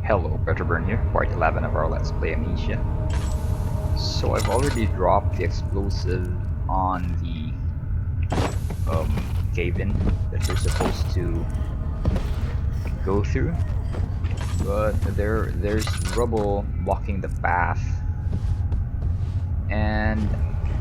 Hello, Petroburn here, part 11 of our Let's Play Amnesia. So I've already dropped the explosive on the cave-in that we're supposed to go through, but there's rubble blocking the path, and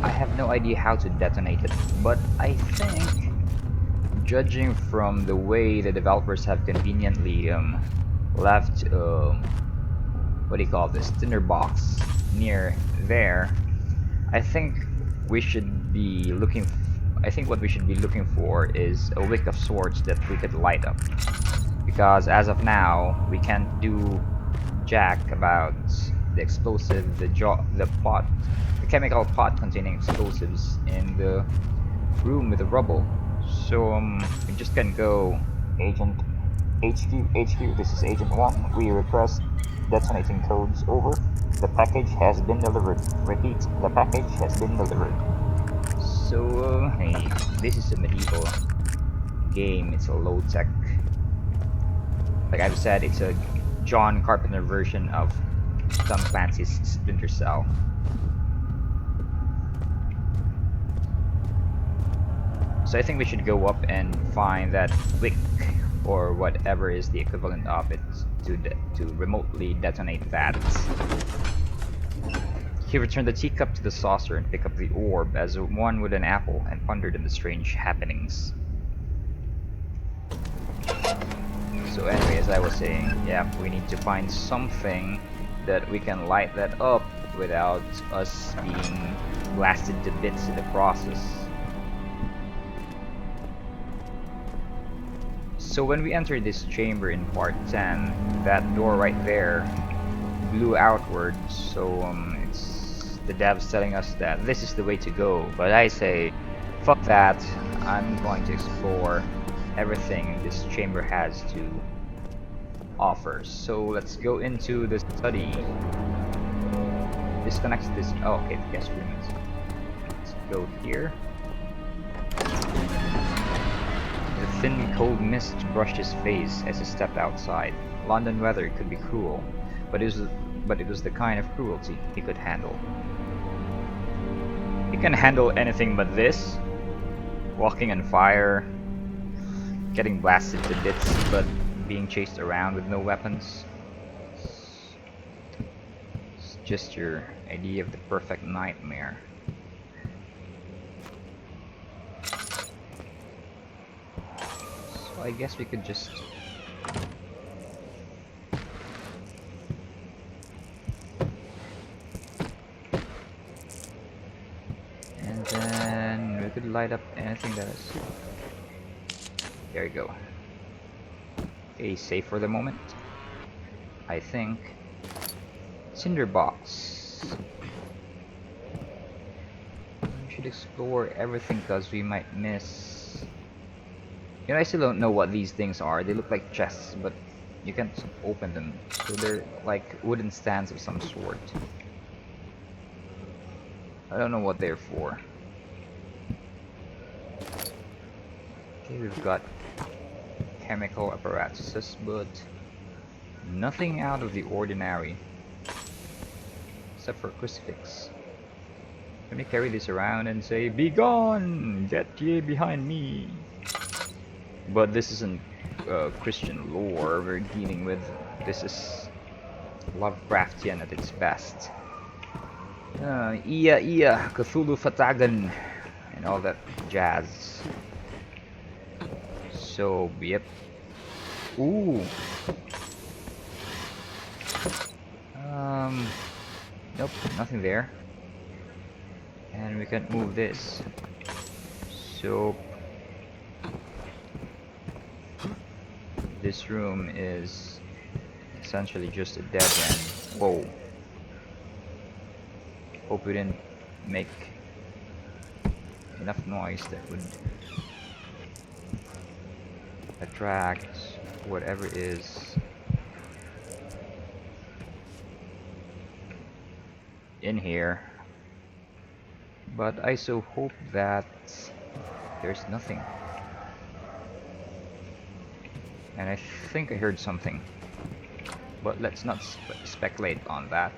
I have no idea how to detonate it, but I think, judging from the way the developers have conveniently left what do you call this, tinderbox near there, I think we should be looking I think what we should be looking for is a wick of sorts that we could light up, because as of now we can't do jack about the explosive, the chemical pot containing explosives in the room with the rubble. So we just can go Agent HQ, this is Agent 1. We request detonating codes, over. The package has been delivered. Repeat, the package has been delivered. So, hey, this is a medieval game. It's a low-tech. Like I've said, it's a John Carpenter version of Tom Clancy's Splinter Cell. So I think we should go up and find that wick, or whatever is the equivalent of it, to remotely detonate that. He returned the teacup to the saucer and picked up the orb as one would an apple, and pondered on the strange happenings. So anyway, as I was saying, yeah, we need to find something that we can light that up without us being blasted to bits in the process. So when we entered this chamber in part 10, that door right there blew outwards, so it's the devs telling us that this is the way to go, but I say, fuck that, I'm going to explore everything this chamber has to offer. So let's go into the study. Disconnect this, oh okay, the guest room is, let's go here. The thin, cold mist brushed his face as he stepped outside. London weather could be cruel, but it was the kind of cruelty he could handle. He can handle anything but this. Walking on fire, getting blasted to bits, but being chased around with no weapons. It's just your idea of the perfect nightmare. I guess we could just and then we could light up anything that is there. You go. Okay, safe for the moment, I think. Cinderbox. We should explore everything because we might miss. You know, I still don't know what these things are. They look like chests, but you can't open them. So they're like wooden stands of some sort. I don't know what they're for. Okay, we've got chemical apparatuses, but nothing out of the ordinary. Except for a crucifix. Let me carry this around and say, "Be gone! Get ye behind me!" But this isn't Christian lore we're dealing with. This is Lovecraftian at its best. Iya, Cthulhu Fatagan, and all that jazz. So, yep. Ooh. Nope, nothing there. And we can't move this. So, this room is essentially just a dead end. Whoa. Hope we didn't make enough noise that would attract whatever is in here. But I so hope that there's nothing. And I think I heard something. But let's not speculate on that.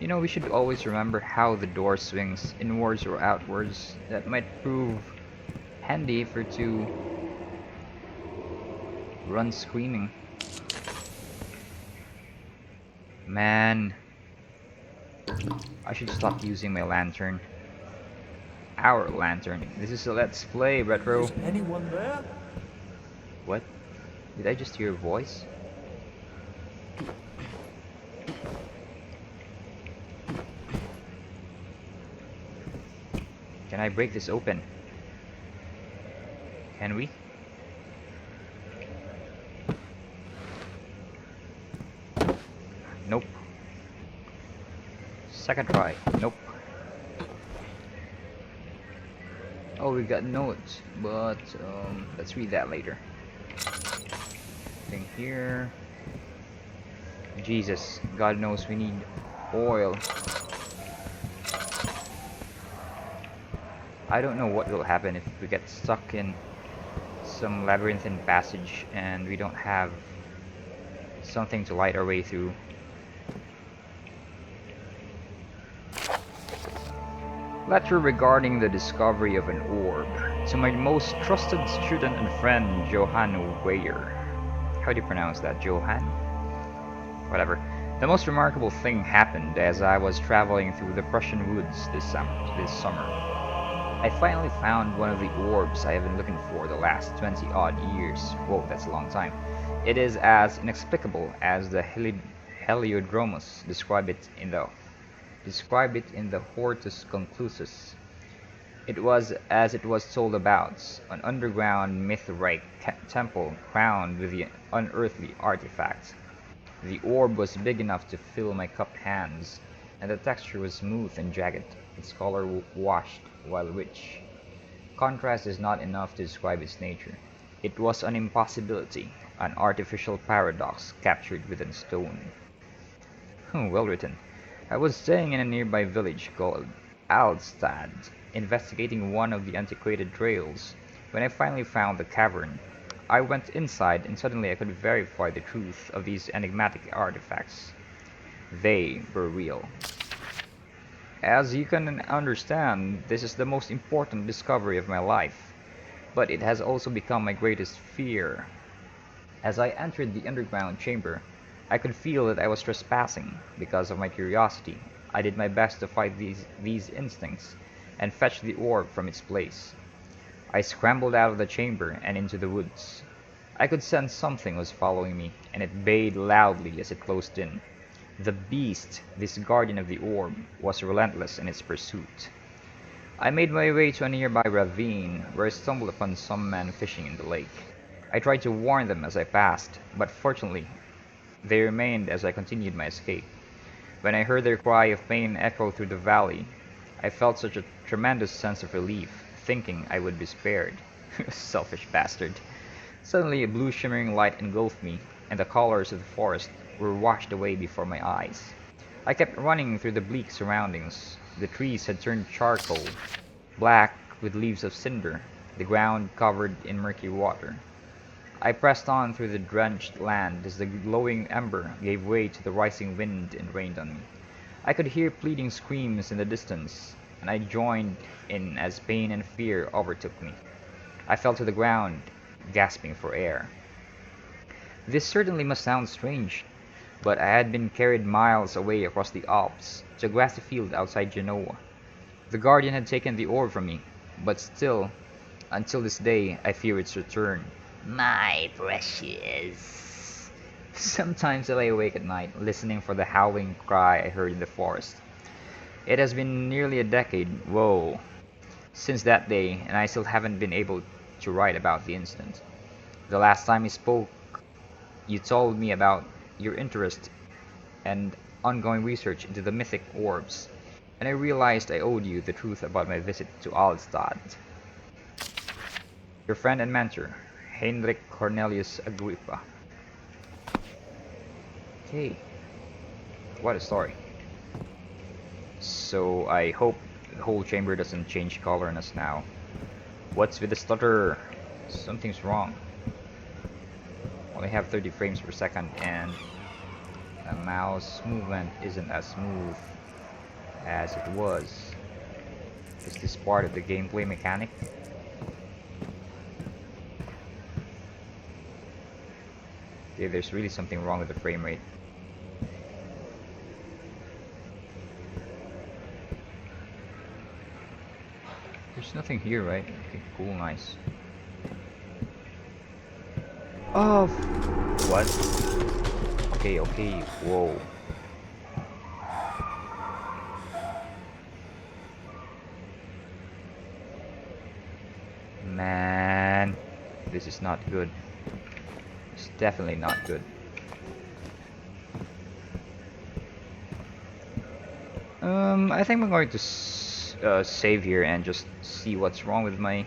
You know, we should always remember how the door swings inwards or outwards. That might prove handy if we're to run screaming. Man, I should stop using my lantern. Our lantern. This is a Let's Play, Retro. Is anyone there? What? Did I just hear a voice? Can I break this open? Can we? Nope. Second try. Nope. Oh, we got notes, but let's read that later. Thing here. Jesus, God knows we need oil. I don't know what will happen if we get stuck in some labyrinthine passage and we don't have something to light our way through. Letter regarding the discovery of an orb. To my most trusted student and friend, Johann Weyer. How do you pronounce that, Johann? Whatever. The most remarkable thing happened as I was traveling through the Prussian woods this summer. I finally found one of the orbs I have been looking for the last 20-odd years. Whoa, that's a long time. It is as inexplicable as the Heliodromus describe it in the Hortus Conclusus. It was as it was told about, an underground mythrite temple crowned with the unearthly artifact. The orb was big enough to fill my cupped hands, and the texture was smooth and jagged, its color washed while rich. Contrast is not enough to describe its nature. It was an impossibility, an artificial paradox captured within stone. Well written. I was staying in a nearby village called Alstad, investigating one of the antiquated trails, when I finally found the cavern. I went inside and suddenly I could verify the truth of these enigmatic artifacts. They were real. As you can understand, this is the most important discovery of my life, but it has also become my greatest fear. As I entered the underground chamber, I could feel that I was trespassing. Because of my curiosity, I did my best to fight these instincts and fetch the orb from its place. I scrambled out of the chamber and into the woods. I could sense something was following me, and it bayed loudly as it closed in. The beast, this guardian of the orb, was relentless in its pursuit. I made my way to a nearby ravine, where I stumbled upon some men fishing in the lake. I tried to warn them as I passed, but fortunately, they remained as I continued my escape. When I heard their cry of pain echo through the valley, I felt such a tremendous sense of relief, thinking I would be spared. Selfish bastard. Suddenly a blue shimmering light engulfed me, and the colors of the forest were washed away before my eyes. I kept running through the bleak surroundings. The trees had turned charcoal, black with leaves of cinder, the ground covered in murky water. I pressed on through the drenched land as the glowing ember gave way to the rising wind and rained on me. I could hear pleading screams in the distance, and I joined in as pain and fear overtook me. I fell to the ground, gasping for air. This certainly must sound strange, but I had been carried miles away across the Alps to a grassy field outside Genoa. The guardian had taken the orb from me, but still, until this day, I fear its return. My precious. Sometimes I lay awake at night, listening for the howling cry I heard in the forest. It has been nearly a decade, whoa, since that day, and I still haven't been able to write about the incident. The last time we spoke, you told me about your interest and ongoing research into the mythic orbs, and I realized I owed you the truth about my visit to Alstad. Your friend and mentor, Heinrich Cornelius Agrippa. Okay, what a story. So I hope the whole chamber doesn't change color on us now. What's with the stutter? Something's wrong. Only have 30 frames per second and the mouse movement isn't as smooth as it was. Is this part of the gameplay mechanic? Okay, there's really something wrong with the frame rate. There's nothing here, right? Okay, cool, nice. Oh, what? Okay, okay, whoa. Man, this is not good. It's definitely not good. I think I'm going to save here and just see what's wrong with my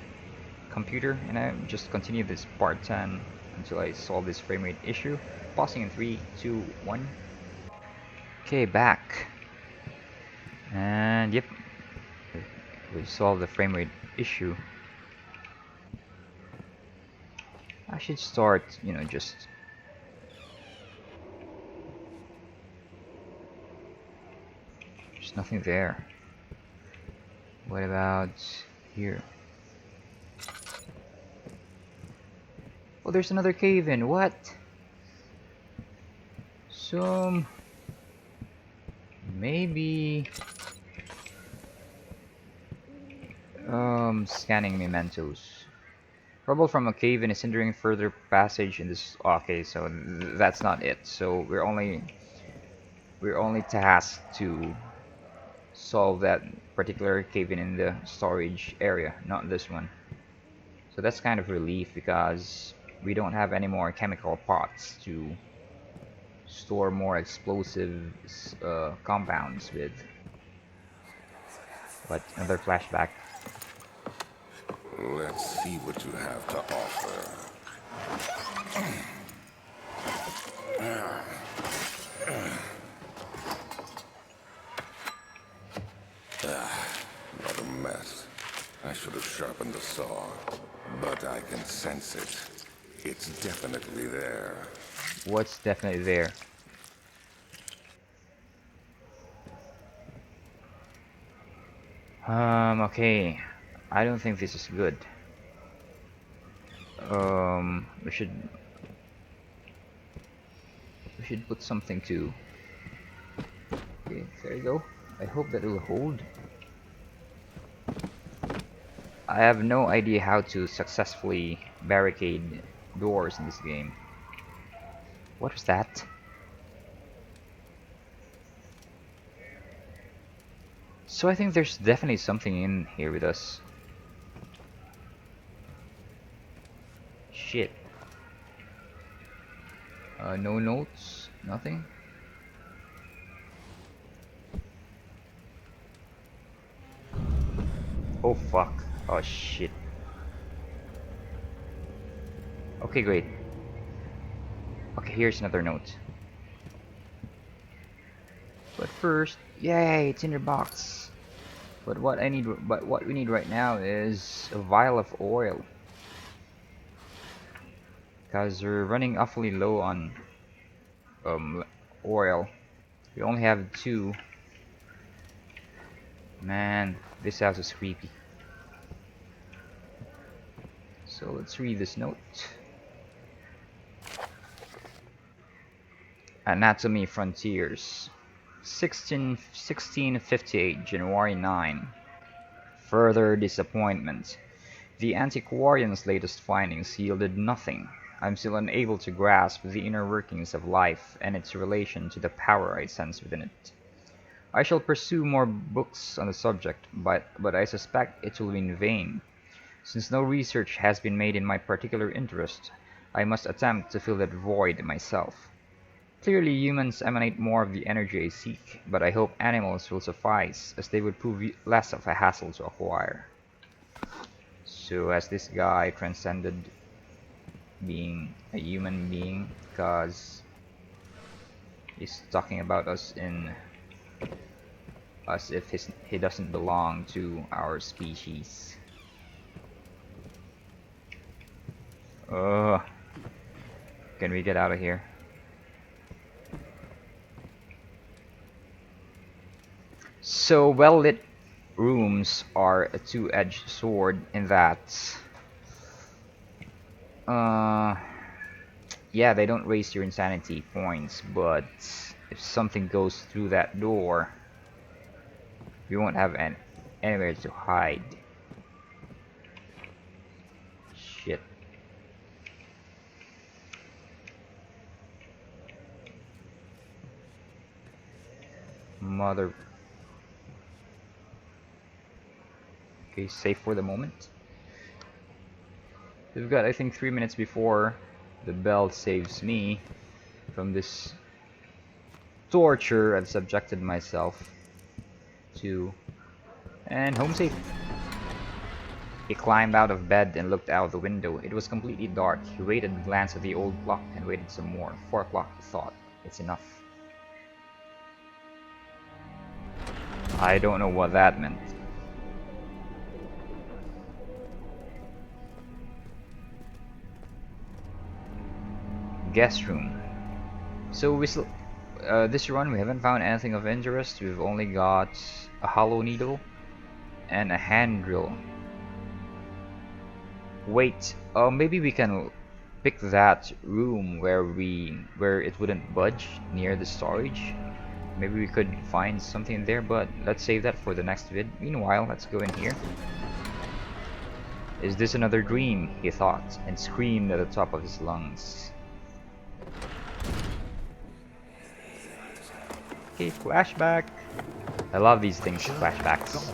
computer, and I just continue this part 10 until I solve this frame rate issue. Pausing in 3, 2, 1. Okay, back. And yep, we solved the frame rate issue. I should start, just... There's nothing there. What about here? Oh, there's another cave in. What? So maybe scanning mementos. Rubble from a cave in is hindering further passage in this. Okay, so that's not it. So we're only tasked to solve that particular cave in the storage area, not this one. So that's kind of relief because we don't have any more chemical pots to store more explosive compounds with. But another flashback. Let's see what you have to offer. What a mess. I should have sharpened the saw, but I can sense it. It's definitely there. What's definitely there? Okay. I don't think this is good. We should put something to. Okay, there you go. I hope that it will hold. I have no idea how to successfully barricade doors in this game. What was that? So I think there's definitely something in here with us. Shit. No notes, nothing. Oh fuck. Oh shit. Okay, great. Okay, here's another note. But first, yay, it's in your box. But what we need right now is a vial of oil. Because we're running awfully low on oil. We only have 2. Man, this house is creepy. So let's read this note. Anatomy Frontiers. 1658, January 9. Further disappointment. The antiquarian's latest findings yielded nothing. I'm still unable to grasp the inner workings of life and its relation to the power I sense within it. I shall pursue more books on the subject, but I suspect it will be in vain. Since no research has been made in my particular interest, I must attempt to fill that void myself. Clearly humans emanate more of the energy I seek, but I hope animals will suffice, as they would prove less of a hassle to acquire. So has this guy transcended being a human being, because he's talking about us as if he doesn't belong to our species. Uh, can we get out of here? So well-lit rooms are a two-edged sword in that, uh, yeah, they don't raise your insanity points, but if something goes through that door, we won't have anywhere to hide. Shit. Mother. Okay, safe for the moment. We've got, I think, 3 minutes before the bell saves me from this torture I've subjected myself to. And home safe. He climbed out of bed and looked out the window. It was completely dark. He waited, glanced at the old clock, and waited some more. 4 o'clock, he thought. It's enough. I don't know what that meant. Guest room. So we still, this run we haven't found anything of interest. We've only got a hollow needle and a hand drill. Wait, maybe we can pick that room where it wouldn't budge near the storage. Maybe we could find something there, but let's save that for the next vid. Meanwhile, let's go in here. Is this another dream? He thought, and screamed at the top of his lungs. Okay, flashback. I love these things, flashbacks.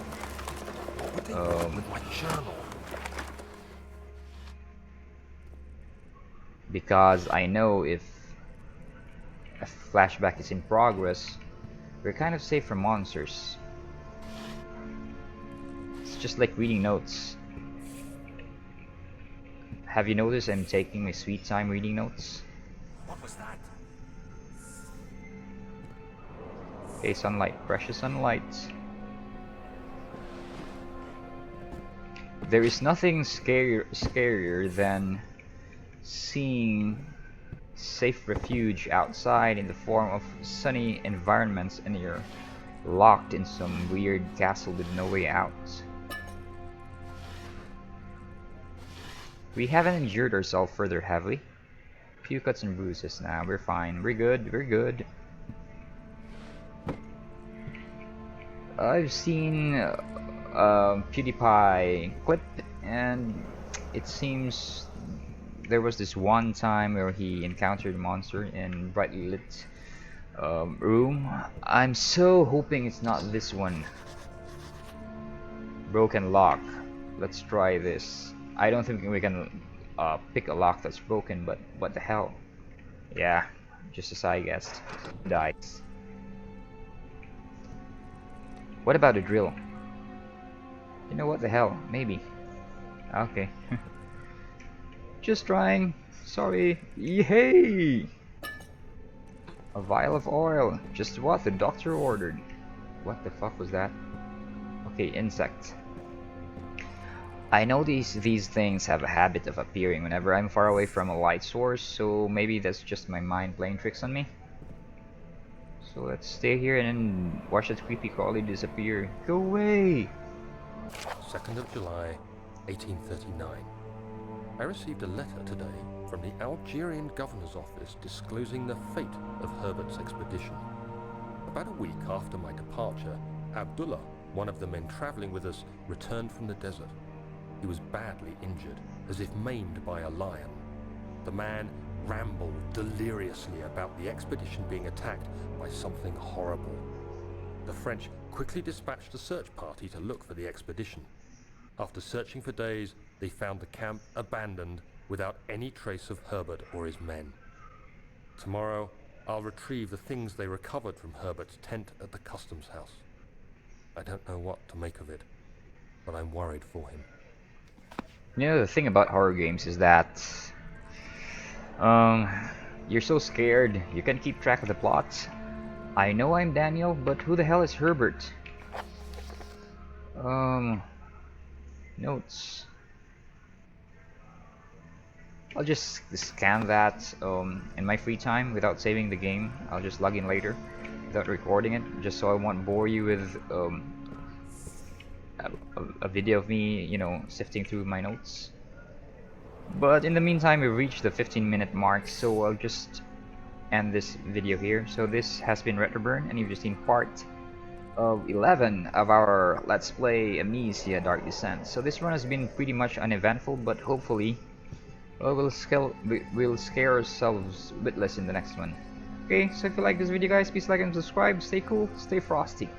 With my journal. Because I know if a flashback is in progress, we're kind of safe from monsters. It's just like reading notes. Have you noticed I'm taking my sweet time reading notes? What was that? Okay, sunlight, precious sunlight. There is nothing scarier than seeing safe refuge outside in the form of sunny environments and you're locked in some weird castle with no way out. We haven't injured ourselves further, have we? Few cuts and bruises now, we're fine, we're good, we're good. I've seen PewDiePie clip and it seems there was this one time where he encountered a monster in brightly lit room. I'm so hoping it's not this one. Broken lock. Let's try this. I don't think we can pick a lock that's broken, but what the hell? Yeah, just as I guessed. Dice. What about a drill? You know what the hell? Maybe. Okay. Just trying. Sorry. Hey! A vial of oil. Just what the doctor ordered. What the fuck was that? Okay, insect. I know these things have a habit of appearing whenever I'm far away from a light source, so maybe that's just my mind playing tricks on me. So let's stay here and then watch that creepy crawly disappear. Go away! 2nd of July, 1839. I received a letter today from the Algerian governor's office disclosing the fate of Herbert's expedition. About a week after my departure, Abdullah, one of the men traveling with us, returned from the desert. He was badly injured, as if maimed by a lion. The man rambled deliriously about the expedition being attacked by something horrible. The French quickly dispatched a search party to look for the expedition. After searching for days, they found the camp abandoned without any trace of Herbert or his men. Tomorrow, I'll retrieve the things they recovered from Herbert's tent at the customs house. I don't know what to make of it, but I'm worried for him. You know, the thing about horror games is that you're so scared you can keep track of the plot. I know I'm Daniel, but who the hell is Herbert? Notes. I'll just scan that in my free time without saving the game. I'll just log in later without recording it, just so I won't bore you with a video of me, you know, sifting through my notes. But in the meantime, we reached the 15-minute mark, so I'll just end this video here. So this has been Retroburn, and you've just seen part of 11 of our Let's Play Amnesia Dark Descent. So this run has been pretty much uneventful, but hopefully we'll scare ourselves a bit less in the next one. Okay, so if you like this video guys, please like and subscribe, stay cool, stay frosty.